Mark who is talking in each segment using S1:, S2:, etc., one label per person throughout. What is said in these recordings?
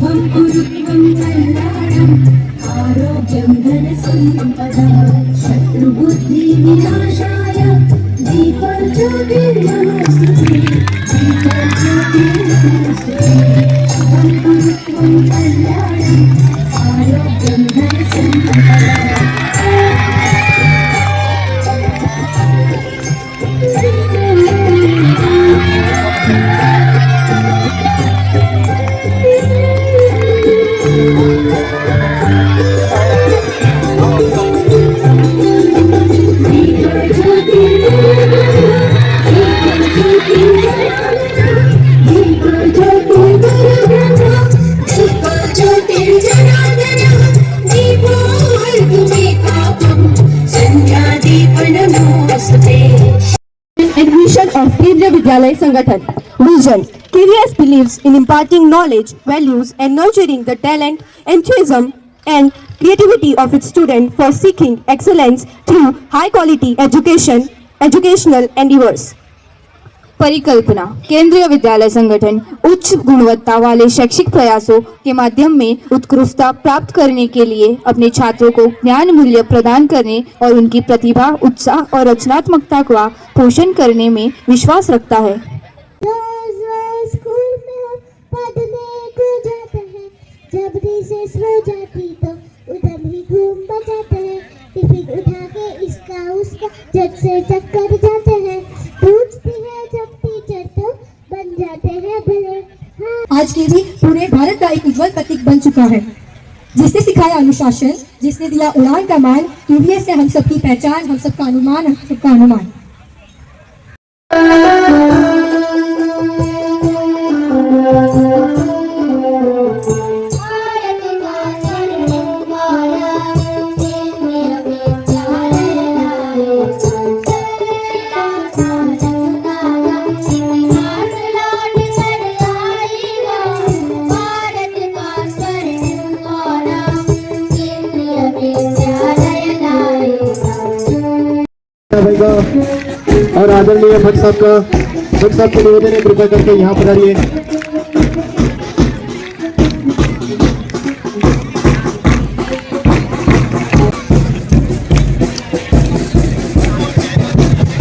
S1: शुभं कुरुत्वं कल्याणम् आरोग्यं धनसम्पदा शत्रुबुद्धिविनाशाय दीपज्योतिर्नमोस्तुते दीपज्योतिर्नमोस्तुते शुभं कुरुत्वं कल्याणम् आरोग्यं धनसम्पदा
S2: Admission of Kendriya Vidyalaya Sangathan. Vision. KVS believes in imparting knowledge, values and nurturing the talent, enthusiasm and creativity of its students for seeking excellence through high quality educational endeavors. परिकल्पना केंद्रीय विद्यालय संगठन उच्च गुणवत्ता वाले शैक्षिक प्रयासों के माध्यम में उत्कृष्टता प्राप्त करने के लिए अपने छात्रों को ज्ञान मूल्य प्रदान करने और उनकी प्रतिभा उत्साह और रचनात्मकता का पोषण करने में विश्वास रखता है।
S3: स्कूल में पढ़ने को जाते हैं, जब रिसेस हो जाती तो उधर ही घूम बजाते हैं, टिफिन उठा के इसका उसका झट से चक्कर जाते हैं, पूछती है जब टीचर तो बन जाते हैं भले।
S2: आज केवी पूरे भारत का एक उज्जवल प्रतीक बन चुका है, जिसने सिखाया अनुशासन, जिसने दिया उड़ान का मान। केवीएस से हम सबकी पहचान, हम सबका अनुमान, हम सबका अनुमान।
S4: और आदरणीय भट्ट साहब को निवेदन है, कृपया करके यहाँ पर आइए।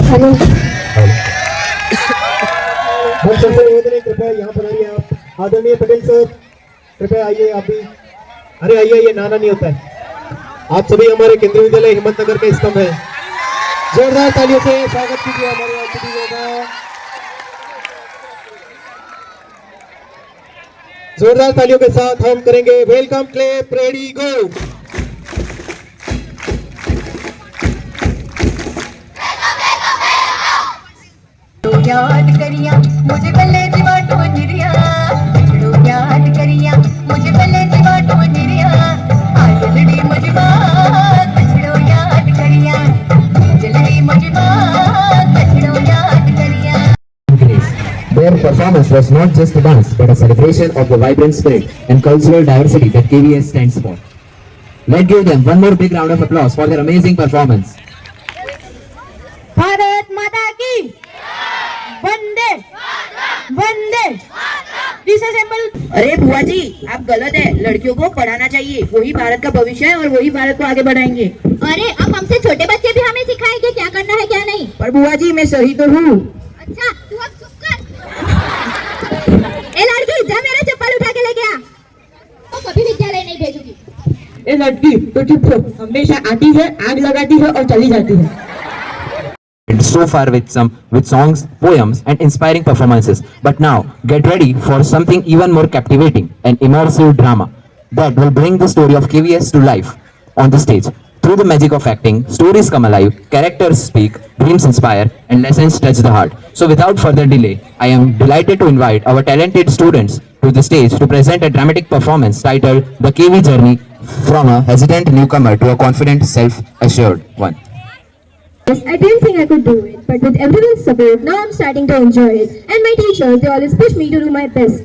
S2: हेलो
S4: भट्ट साहब से निवेदन है, कृपया यहाँ पर आइए। आप आदरणीय पटेल सर कृपया आइए आप भी। अरे आइए, नाना नहीं होता है। आप सभी हमारे केंद्रीय विद्यालय हिम्मतनगर के स्तंभ है। जोरदार तालियों से स्वागत कीजिए हमारे अतिथियों का। जोरदार तालियों के साथ हम करेंगे वेलकम क्लेप, रेडी गो।
S5: याद करिया मुझे पहले दिवाट मंजरिया, याद करिया मुझे पहले दिवाट मंजरिया, आज लड़ी मुझे बात याद करिया, जलड़ी मुझे बात याद करिया।
S6: Their performance was not just a dance, but a celebration of the vibrant spirit and cultural diversity that KVS stands for. Let's give them one more big round of applause for their amazing performance.
S2: Bharat माता की वंदे वंदे।
S5: अरे बुआ जी आप गलत है, लड़कियों को पढ़ाना चाहिए, वही भारत का भविष्य है और वही भारत को आगे बढ़ाएंगे।
S3: अरे अब हमसे छोटे बच्चे भी हमें सिखाएंगे क्या करना है क्या नहीं।
S5: पर बुआ जी मैं सही तो हूँ।
S3: अच्छा तू अब चुप कर। ए लड़की जा मेरा चप्पल उठा के लेके आ। तो कभी विद्यालय नहीं भेजूंगी।
S5: ए लड़की तो चुप हो, हमेशा आती है, आग लगाती है और चली जाती है।
S6: So far with songs, poems and inspiring performances. But now get ready for something even more captivating, an immersive drama that will bring the story of KVS to life on the stage. Through the magic of acting, stories come alive, characters speak, dreams inspire and lessons touch the heart. So without further delay, I am delighted to invite our talented students to the stage to present a dramatic performance titled The KV Journey, from a hesitant newcomer to a confident, self-assured one.
S2: Yes, I didn't think I could do it, but with everyone's support, now I'm starting to enjoy it. And my teachers, they always push me to do my best.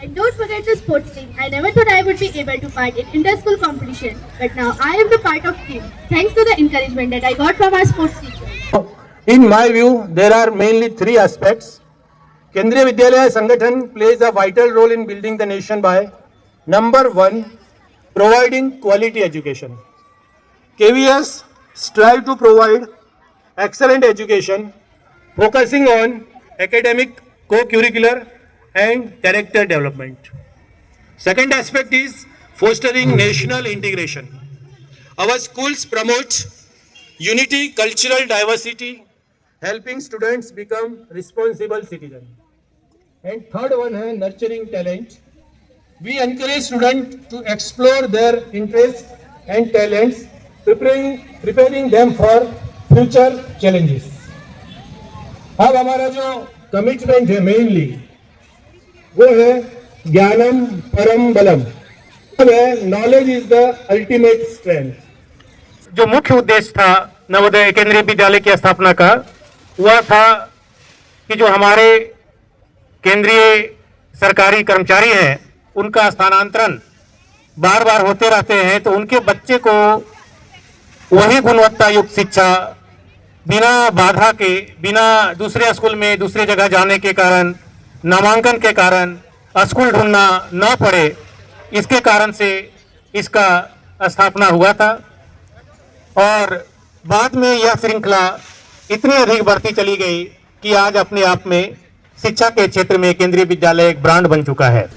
S7: And don't forget the sports team. I never thought I would be able to part in inter-school competition, but now I am the part of team, thanks to the encouragement that I got from our sports teacher.
S8: In my view, there are mainly three aspects.
S4: केंद्रीय विद्यालय संगठन plays a vital role in building the nation by number 1, providing quality education. KVS strive to provide excellent education, focusing on academic, co-curricular and character development. Second aspect is fostering national integration. Our schools promote unity, cultural diversity, helping students become responsible citizens. And third one है nurturing talent. We encourage students to explore their interests and talents, preparing them for future challenges. अब हमारा जो commitment है mainly वो है ज्ञानम परम बलम, knowledge is the ultimate strength. जो मुख्य उद्देश्य था नवोदय केंद्रीय विद्यालय की स्थापना का वह था कि जो हमारे केंद्रीय सरकारी कर्मचारी हैं उनका स्थानांतरण बार बार होते रहते हैं, तो उनके बच्चे को वही गुणवत्ता युक्त शिक्षा बिना बाधा के, बिना दूसरे स्कूल में दूसरे जगह जाने के कारण, नामांकन के कारण स्कूल ढूंढना न पड़े, इसके कारण से इसका स्थापना हुआ था। और बाद में यह श्रृंखला इतनी अधिक बढ़ती चली गई कि आज अपने आप में शिक्षा के क्षेत्र में केंद्रीय विद्यालय एक ब्रांड बन चुका है।